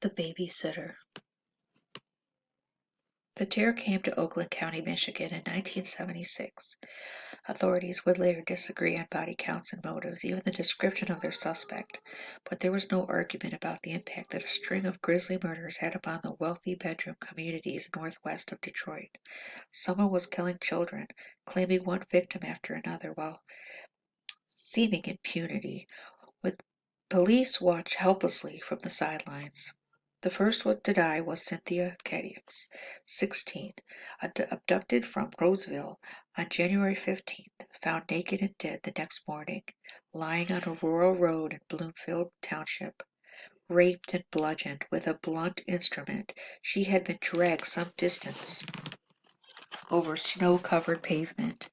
The Babysitter. The terror came to Oakland County, Michigan in 1976. Authorities would later disagree on body counts and motives, even the description of their suspect, but there was no argument about the impact that a string of grisly murders had upon the wealthy bedroom communities northwest of Detroit. Someone was killing children, claiming one victim after another while seeming impunity, with police watch helplessly from the sidelines. The first one to die was Cynthia Cadieux, 16, abducted from Roseville on January 15th, found naked and dead the next morning, lying on a rural road in Bloomfield Township. Raped and bludgeoned with a blunt instrument, she had been dragged some distance over snow-covered pavement,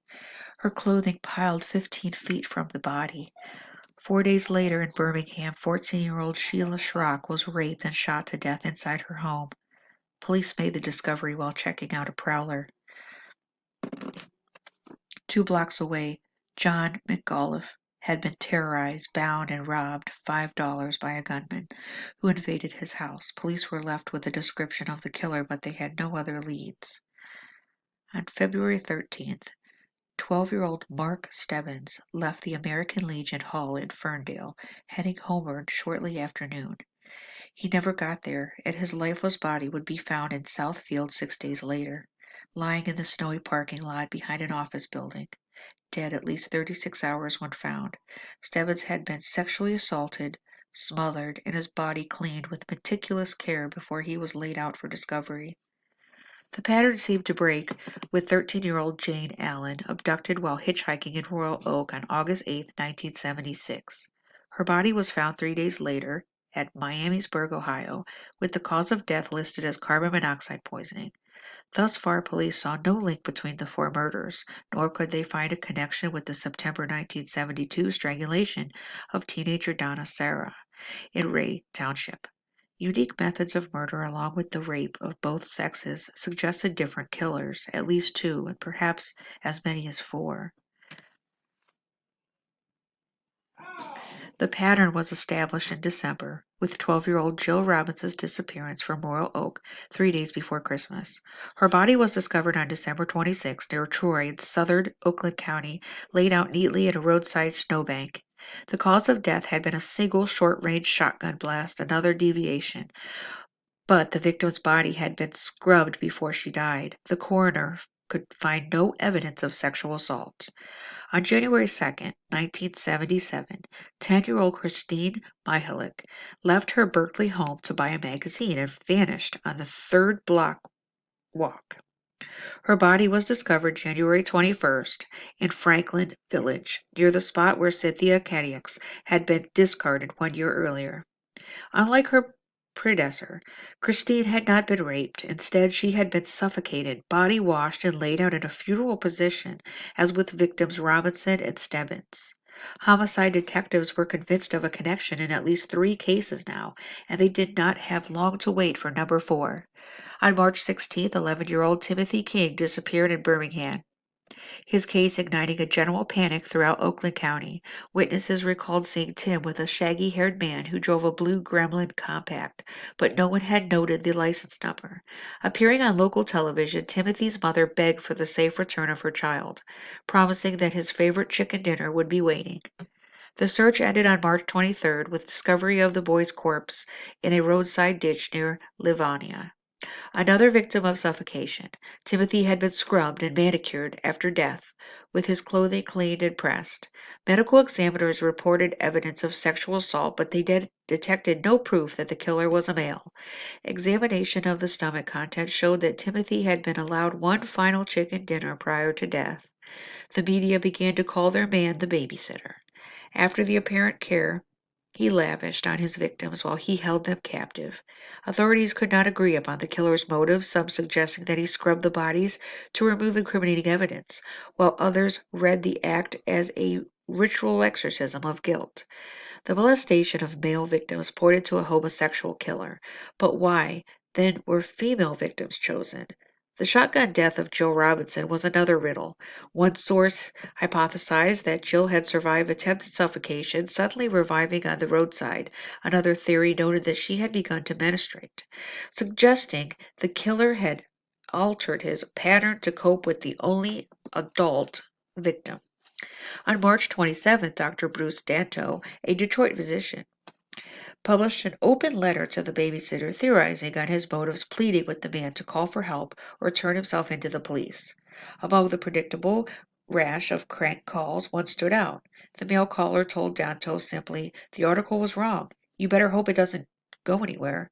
her clothing piled 15 feet from the body. 4 days later in Birmingham, 14-year-old Sheila Schrock was raped and shot to death inside her home. Police made the discovery while checking out a prowler. 2 blocks away, John McAuliffe had been terrorized, bound, and robbed $5 by a gunman who invaded his house. Police were left with a description of the killer, but they had no other leads. On February 13th, 12-year-old Mark Stebbins left the American Legion Hall in Ferndale, heading homeward shortly after noon. He never got there, and his lifeless body would be found in Southfield 6 days later, lying in the snowy parking lot behind an office building. Dead at least 36 hours when found. Stebbins had been sexually assaulted, smothered, and his body cleaned with meticulous care before he was laid out for discovery. The pattern seemed to break with 13-year-old Jane Allen, abducted while hitchhiking in Royal Oak on August 8, 1976. Her body was found 3 days later at Miamisburg, Ohio, with the cause of death listed as carbon monoxide poisoning. Thus far, police saw no link between the 4 murders, nor could they find a connection with the September 1972 strangulation of teenager Donna Sarah in Ray Township. Unique methods of murder, along with the rape of both sexes, suggested different killers, at least 2, and perhaps as many as 4. The pattern was established in December, with 12-year-old Jill Robinson's disappearance from Royal Oak 3 days before Christmas. Her body was discovered on December 26 near Troy in southern Oakland County, laid out neatly in a roadside snowbank. The cause of death had been a single short-range shotgun blast, another deviation, but the victim's body had been scrubbed before she died. The coroner could find no evidence of sexual assault. On January 2nd, 1977, 10-year-old Christine Mihalik left her Berkeley home to buy a magazine and vanished on the third block walk. Her body was discovered January 21st in Franklin Village, near the spot where Cynthia Cadieux had been discarded 1 year earlier. Unlike her predecessor, Christine had not been raped. Instead, she had been suffocated, body washed, and laid out in a funeral position, as with victims Robinson and Stebbins. Homicide detectives were convinced of a connection in at least 3 cases now, and they did not have long to wait for number 4. On March 16th, 11-year-old Timothy King disappeared in Birmingham, his case igniting a general panic throughout Oakland County. Witnesses recalled seeing Tim with a shaggy-haired man who drove a blue Gremlin compact, but no one had noted the license number. Appearing on local television, Timothy's mother begged for the safe return of her child, promising that his favorite chicken dinner would be waiting. The search ended on March 23rd with discovery of the boy's corpse in a roadside ditch near Livonia. Another victim of suffocation, Timothy had been scrubbed and manicured after death, with his clothing cleaned and pressed. Medical examiners reported evidence of sexual assault, but they detected no proof that the killer was a male. Examination of the stomach contents showed that Timothy had been allowed one final chicken dinner prior to death. The media began to call their man the babysitter, after the apparent care he lavished on his victims while he held them captive. Authorities could not agree upon the killer's motives, some suggesting that he scrubbed the bodies to remove incriminating evidence, while others read the act as a ritual exorcism of guilt. The molestation of male victims pointed to a homosexual killer, but why then were female victims chosen? The shotgun death of Jill Robinson was another riddle. One source hypothesized that Jill had survived attempted suffocation, suddenly reviving on the roadside. Another theory noted that she had begun to menstruate, suggesting the killer had altered his pattern to cope with the only adult victim. On March 27th, Dr. Bruce Danto, a Detroit physician, published an open letter to the babysitter theorizing on his motives, pleading with the man to call for help or turn himself into the police. Among the predictable rash of crank calls, one stood out. The male caller told Danto simply, "The article was wrong. You better hope it doesn't go anywhere."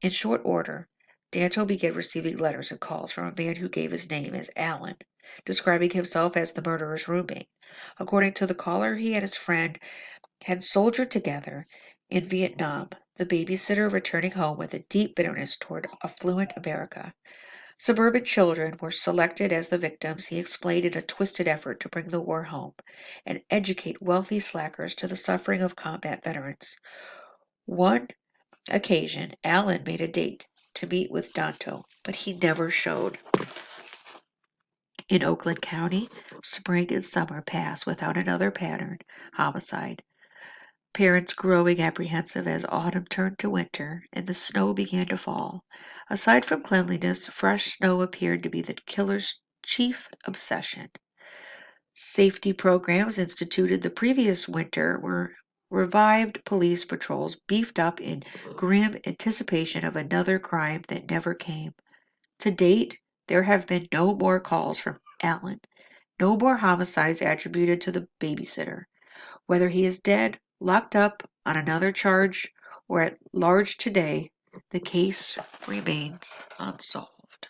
In short order, Danto began receiving letters and calls from a man who gave his name as Allen, describing himself as the murderer's roommate. According to the caller, he and his friend had soldiered together in Vietnam, the babysitter returning home with a deep bitterness toward affluent America. Suburban children were selected as the victims, he explained, in a twisted effort to bring the war home and educate wealthy slackers to the suffering of combat veterans. One occasion, Allen made a date to meet with Danto, but he never showed. In Oakland County, spring and summer passed without another pattern homicide. Parents growing apprehensive as autumn turned to winter and the snow began to fall. Aside from cleanliness, fresh snow appeared to be the killer's chief obsession. Safety programs instituted the previous winter were revived police patrols beefed up in grim anticipation of another crime that never came. To date, there have been no more calls from Allen, no more homicides attributed to the babysitter. Whether he is dead, locked up on another charge, or at large today, the case remains unsolved.